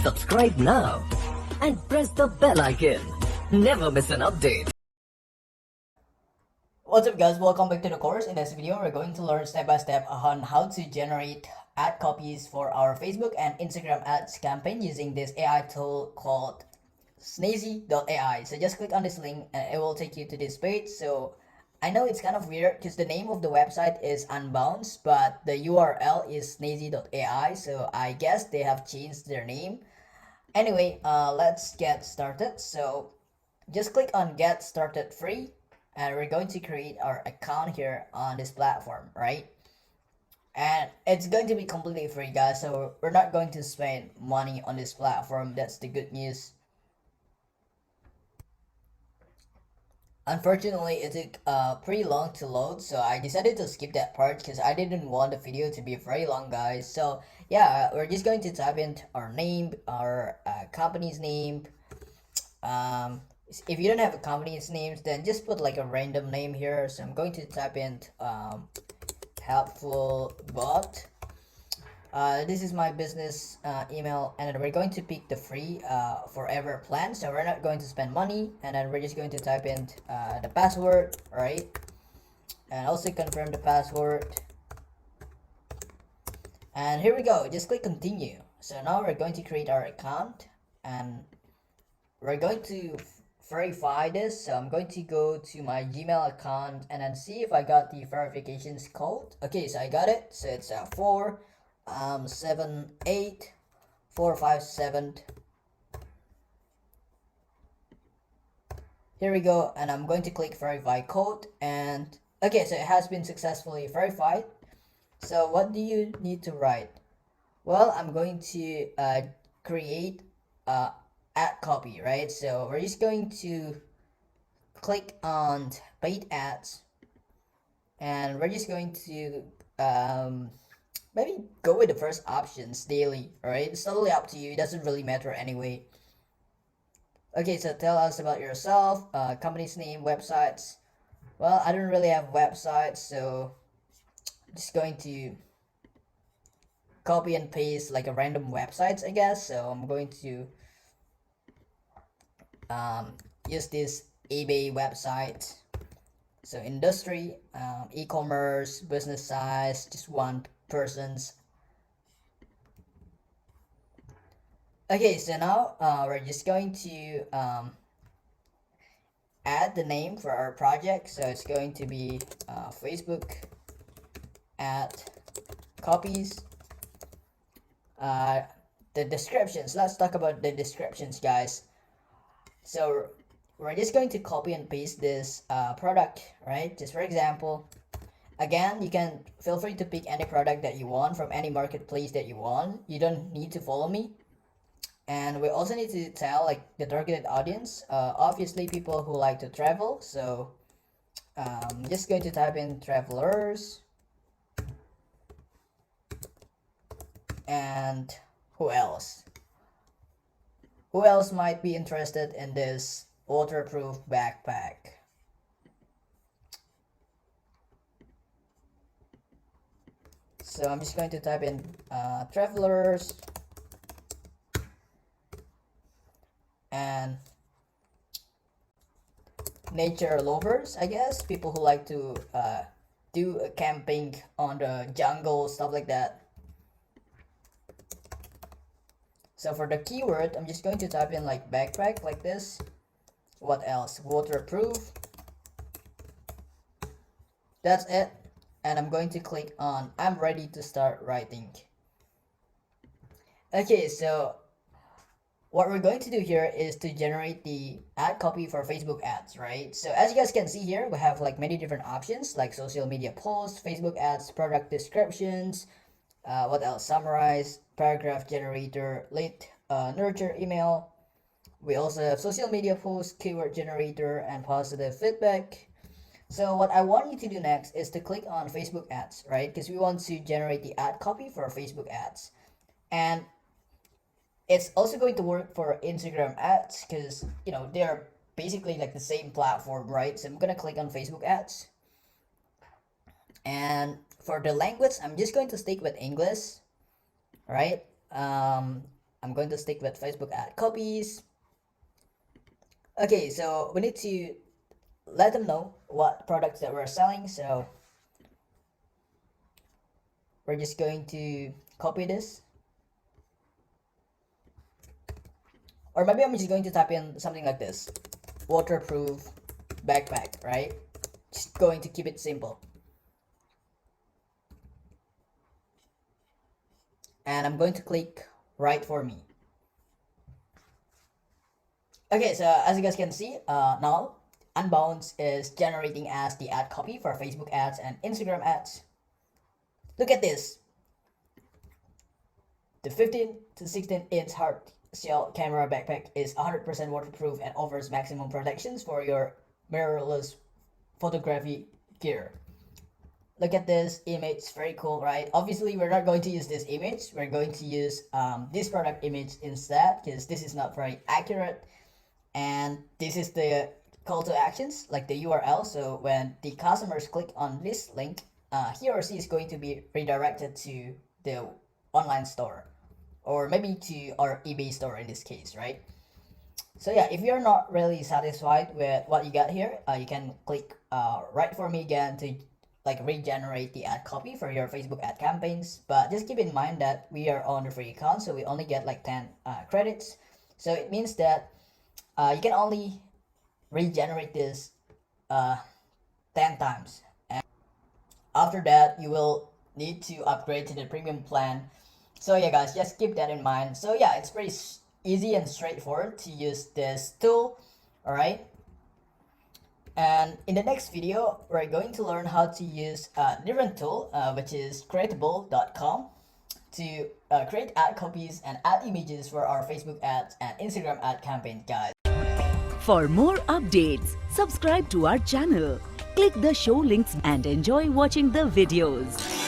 Subscribe now and press the bell icon. Never miss an update. What's up guys, welcome back to the course. In this video we're going to learn step by step on how to generate ad copies for our Facebook and Instagram ads campaign using this AI tool called Snazy.ai. So just click on this link and it will take you to this page. So I know it's kind of weird because the name of the website is Unbounce, but the URL is Snazy.ai, so I guess they have changed their name. Anyway, let's get started. So just click on get started free and we're going to create our account here on this platform, right? And it's going to be completely free, guys, so we're not going to spend money on this platform. That's the good news. Unfortunately, it took pretty long to load, so I decided to skip that part because I didn't want the video to be very long, guys. So yeah, we're just going to type in our name, our company's name. If you don't have a company's names, then just put like a random name here. So I'm going to type in helpful bot. This is my business email, and then we're going to pick the free forever plan, so we're not going to spend money, and then we're just going to type in the password, right? And also confirm the password, and here we go. Just click continue. So now we're going to create our account and we're going to verify this. So I'm going to go to my Gmail account and then see if I got the verifications code. Okay, so I got it. So it's 478457. Here we go, and I'm going to click verify code, and okay, so it has been successfully verified. So what do you need to write? Well, I'm going to create ad copy, right? So we're just going to click on paid ads, and we're just going to maybe go with the first options, daily, right? It's totally up to you. It doesn't really matter anyway. Okay, so tell us about yourself, company's name, websites. Well, I don't really have websites, so I'm just going to copy and paste like a random websites, I guess. So I'm going to use this eBay website. So industry, e-commerce, business size, just one person's. Okay, so now we're just going to add the name for our project. So it's going to be Facebook ad copies. The descriptions, let's talk about the descriptions, guys. So we're just going to copy and paste this product, right? Just for example, again, you can feel free to pick any product that you want from any marketplace that you want. You don't need to follow me. And we also need to tell like the targeted audience, obviously people who like to travel. So just going to type in travelers, and who else might be interested in this waterproof backpack. So I'm just going to type in travelers and nature lovers, I guess, people who like to do a camping on the jungle, stuff like that. So for the keyword, I'm just going to type in like backpack, like this. What else? Waterproof. That's it. And I'm going to click on I'm ready to start writing. Okay, so what we're going to do here is to generate the ad copy for Facebook ads, right? So as you guys can see here, we have like many different options like social media posts, Facebook ads, product descriptions, what else? Summarize, paragraph generator, lead nurture email. We also have social media posts, keyword generator, and positive feedback. So what I want you to do next is to click on Facebook ads, right? Because we want to generate the ad copy for Facebook ads. And it's also going to work for Instagram ads because, you know, they're basically like the same platform, right? So I'm going to click on Facebook ads. And for the language, I'm just going to stick with English, right? I'm going to stick with Facebook ad copies. Okay, so we need to let them know what products that we're selling. So we're just going to copy this. Or maybe I'm just going to type in something like this. Waterproof backpack, right? Just going to keep it simple. And I'm going to click write for me. Okay, so as you guys can see, now Unbounce is generating as the ad copy for Facebook ads and Instagram ads. Look at this. The 15 to 16 inch hard shell camera backpack is 100% waterproof and offers maximum protections for your mirrorless photography gear. Look at this image, very cool, right? Obviously, we're not going to use this image. We're going to use this product image instead, because this is not very accurate. And this is the call to actions, like the URL. So when the customers click on this link, he or she is going to be redirected to the online store, or maybe to our eBay store in this case, right? So yeah, if you're not really satisfied with what you got here, you can click write for me again to like regenerate the ad copy for your Facebook ad campaigns. But just keep in mind that we are on the free account, so we only get like 10 credits. So it means that you can only regenerate this 10 times. And after that, you will need to upgrade to the premium plan. So yeah, guys, just keep that in mind. So yeah, it's pretty easy and straightforward to use this tool, all right? And in the next video, we're going to learn how to use a different tool, which is creatable.com, to create ad copies and ad images for our Facebook ads and Instagram ad campaigns, guys. For more updates, subscribe to our channel, click the show links and enjoy watching the videos.